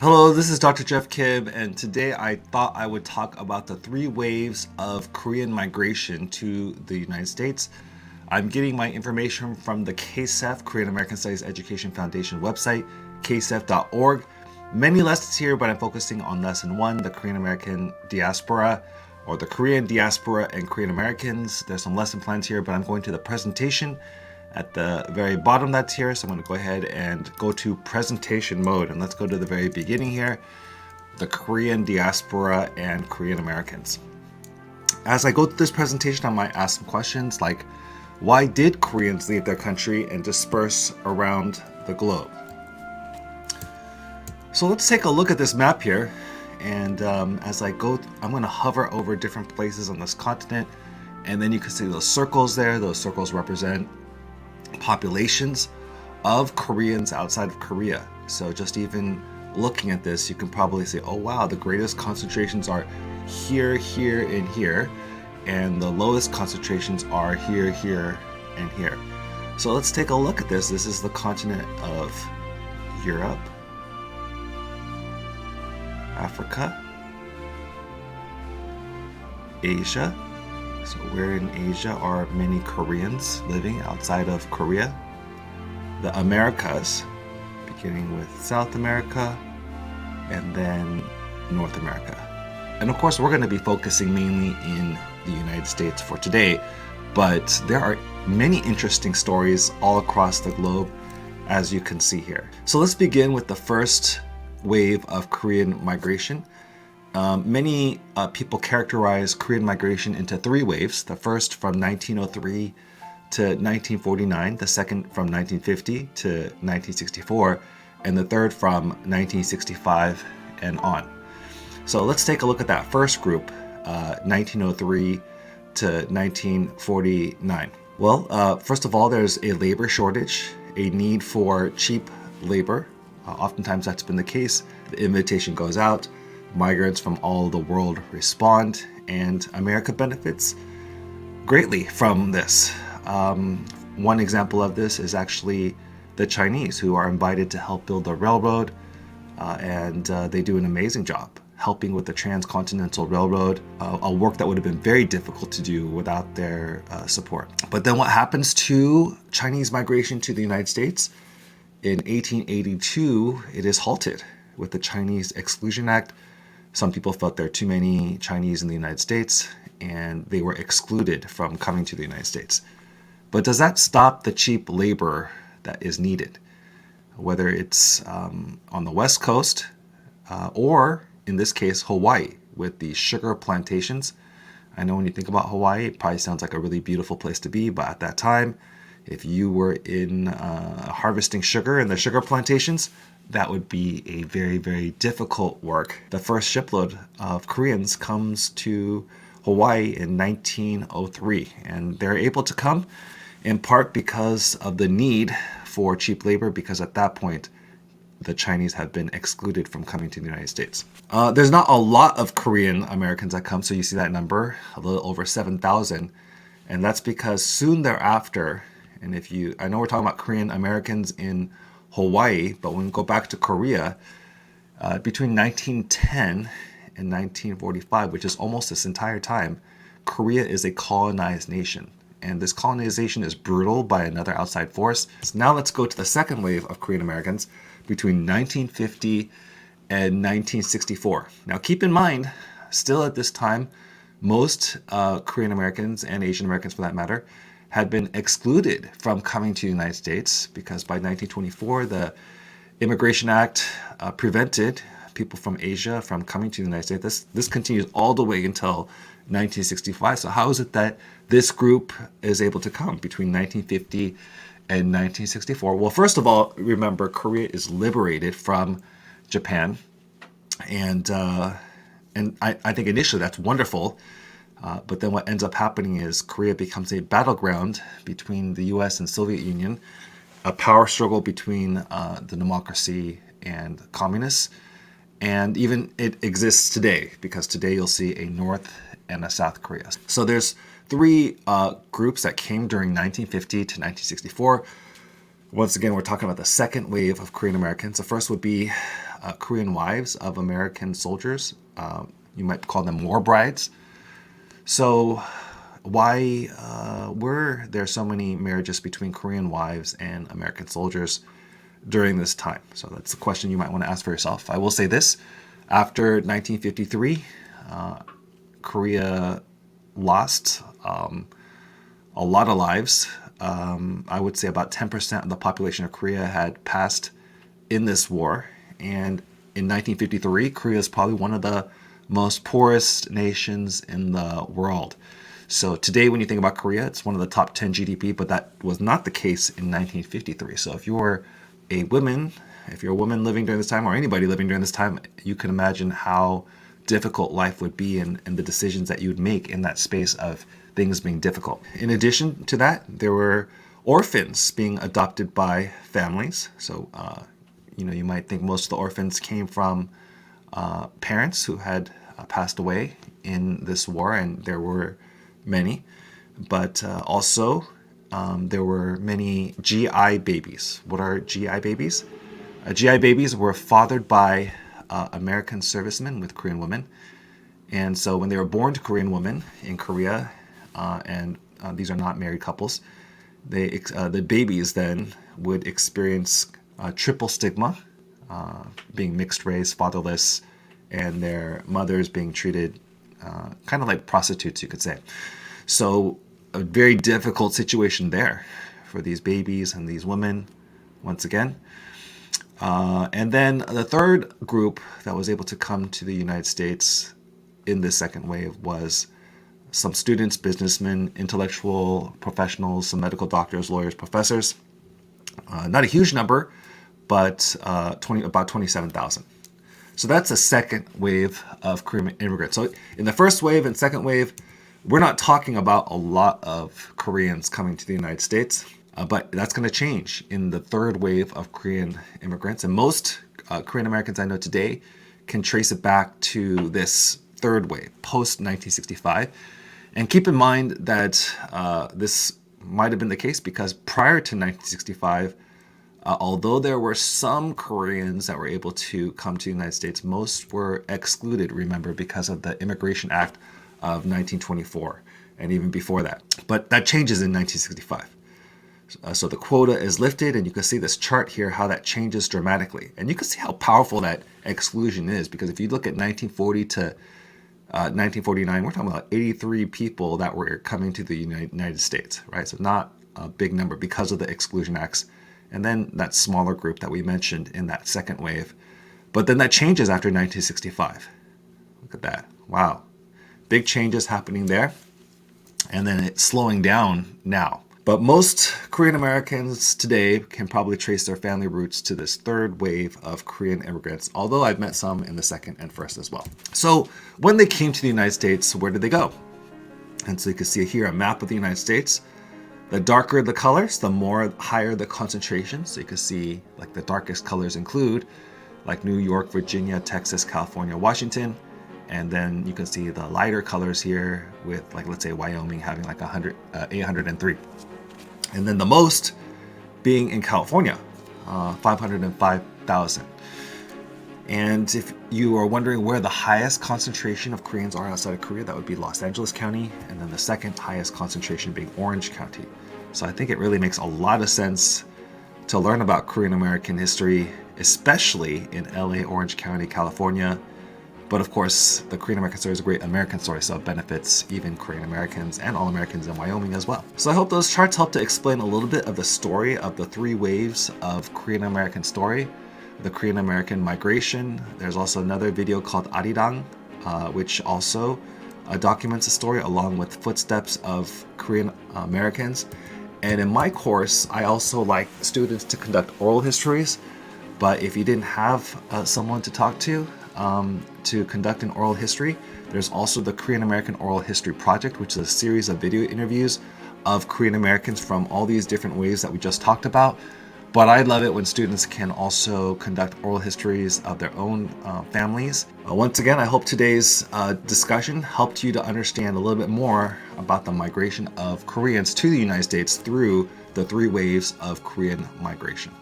Hello, this is Dr. Jeff Kim, and today I thought I would talk about the three waves of Korean migration to the United States. I'm getting my information from the KSEF, Korean American Studies Education Foundation website, ksef.org. Many lessons here, but I'm focusing on lesson one, the Korean American diaspora, or the Korean diaspora and Korean Americans. There's some lesson plans here, but I'm going to the presentation at the very bottom that's here. So I'm going to go ahead and go to presentation mode, and let's go to the very beginning here, the Korean diaspora and Korean Americans. As I go through this presentation, I might ask some questions like, why did Koreans leave their country and disperse around the globe? So let's take a look at this map here. And as I go, I'm going to hover over different places on this continent. And then you can see those circles there. Those circles represent populations of Koreans outside of Korea. So just even looking at this, you can probably say, oh wow, the greatest concentrations are here, here, and here. And the lowest concentrations are here, here, and here. So let's take a look at this. This is the continent of Europe, Africa, Asia. So where in Asia are many Koreans living outside of Korea? The Americas, beginning with South America and then North America. And of course, we're going to be focusing mainly in the United States for today, but there are many interesting stories all across the globe, as you can see here. So let's begin with the first wave of Korean migration. Many people characterize Korean migration into three waves. The first from 1903 to 1949, the second from 1950 to 1964, and the third from 1965 and on. So let's take a look at that first group, 1903 to 1949. Well, first of all, there's a labor shortage, a need for cheap labor. Oftentimes that's been the case. The invitation goes out. Migrants from all the world respond, and America benefits greatly from this. One example of this is actually the Chinese, who are invited to help build the railroad, and they do an amazing job helping with the transcontinental railroad, a work that would have been very difficult to do without their support. But then what happens to Chinese migration to the United States? In 1882, it is halted with the Chinese Exclusion Act. Some people felt there are too many Chinese in the United States, and they were excluded from coming to the United States. But does that stop the cheap labor that is needed? Whether it's on the West Coast or, in this case, Hawaii, with the sugar plantations. I know when you think about Hawaii, it probably sounds like a really beautiful place to be, but at that time, if you were in harvesting sugar in the sugar plantations, that would be a very, very difficult work. The first shipload of Koreans comes to Hawaii in 1903, and they're able to come in part because of the need for cheap labor, because at that point, the Chinese had been excluded from coming to the United States. There's not a lot of Korean Americans that come, so you see that number, a little over 7,000, and that's because soon thereafter, and I know we're talking about Korean Americans in Hawaii, but when we go back to Korea, between 1910 and 1945, which is almost this entire time, Korea is a colonized nation. And this colonization is brutal by another outside force. So now let's go to the second wave of Korean Americans between 1950 and 1964. Now keep in mind, still at this time, most Korean Americans and Asian Americans for that matter had been excluded from coming to the United States because by 1924, the Immigration Act prevented people from Asia from coming to the United States. This continues all the way until 1965. So how is it that this group is able to come between 1950 and 1964? Well, first of all, remember, Korea is liberated from Japan. And I think initially that's wonderful. But then what ends up happening is Korea becomes a battleground between the US and Soviet Union, a power struggle between the democracy and communists. And even it exists today, because today you'll see a North and a South Korea. So there's three groups that came during 1950 to 1964. Once again, we're talking about the second wave of Korean Americans. The first would be Korean wives of American soldiers. You might call them war brides. So why were there so many marriages between Korean wives and American soldiers during this time? So that's the question you might want to ask for yourself. I will say this. After 1953, Korea lost a lot of lives. I would say about 10% of the population of Korea had passed in this war. And in 1953, Korea is probably one of the most poorest nations in the world. So today, when you think about Korea, it's one of the top 10 GDP, but that was not the case in 1953. So if you're a woman living during this time, or anybody living during this time, you can imagine how difficult life would be and the decisions that you'd make in that space of things being difficult. In addition to that, there were orphans being adopted by families. So, you might think most of the orphans came from parents who had passed away in this war, and there were many. But also, there were many GI babies. What are GI babies? GI babies were fathered by American servicemen with Korean women. And so when they were born to Korean women in Korea, and these are not married couples, the babies then would experience triple stigma, being mixed race, fatherless, and their mothers being treated kind of like prostitutes, you could say. So a very difficult situation there for these babies and these women, once again. And then the third group that was able to come to the United States in this second wave was some students, businessmen, intellectual professionals, some medical doctors, lawyers, professors. Not a huge number, but about 27,000. So that's a second wave of Korean immigrants. So in the first wave and second wave, we're not talking about a lot of Koreans coming to the United States, but that's going to change in the third wave of Korean immigrants. And most Korean Americans I know today can trace it back to this third wave, post-1965. And keep in mind that this might have been the case because prior to 1965, although there were some Koreans that were able to come to the United States, most were excluded, remember, because of the Immigration Act of 1924 and even before that. But that changes in 1965. So the quota is lifted, and you can see this chart here, how that changes dramatically. And you can see how powerful that exclusion is, because if you look at 1940 to 1949, we're talking about 83 people that were coming to the United States, right? So not a big number because of the exclusion acts. And then that smaller group that we mentioned in that second wave. But then that changes after 1965. Look at that. Wow. Big changes happening there. And then it's slowing down now. But most Korean Americans today can probably trace their family roots to this third wave of Korean immigrants, although I've met some in the second and first as well. So when they came to the United States, where did they go? And so you can see here a map of the United States. The darker the colors, the more higher the concentration. So you can see like the darkest colors include like New York, Virginia, Texas, California, Washington. And then you can see the lighter colors here with like, let's say Wyoming having like 803. And then the most being in California, 505,000. And if you are wondering where the highest concentration of Koreans are outside of Korea, that would be Los Angeles County, and then the second highest concentration being Orange County. So I think it really makes a lot of sense to learn about Korean American history, especially in LA, Orange County, California. But of course, the Korean American story is a great American story, so it benefits even Korean Americans and all Americans in Wyoming as well. So I hope those charts help to explain a little bit of the story of the three waves of Korean American story, the Korean American migration. There's also another video called Arirang, which also documents the story along with footsteps of Korean Americans. And in my course, I also like students to conduct oral histories. But if you didn't have someone to talk to conduct an oral history, there's also the Korean American Oral History Project, which is a series of video interviews of Korean Americans from all these different waves that we just talked about. But I love it when students can also conduct oral histories of their own families. Once again, I hope today's discussion helped you to understand a little bit more about the migration of Koreans to the United States through the three waves of Korean migration.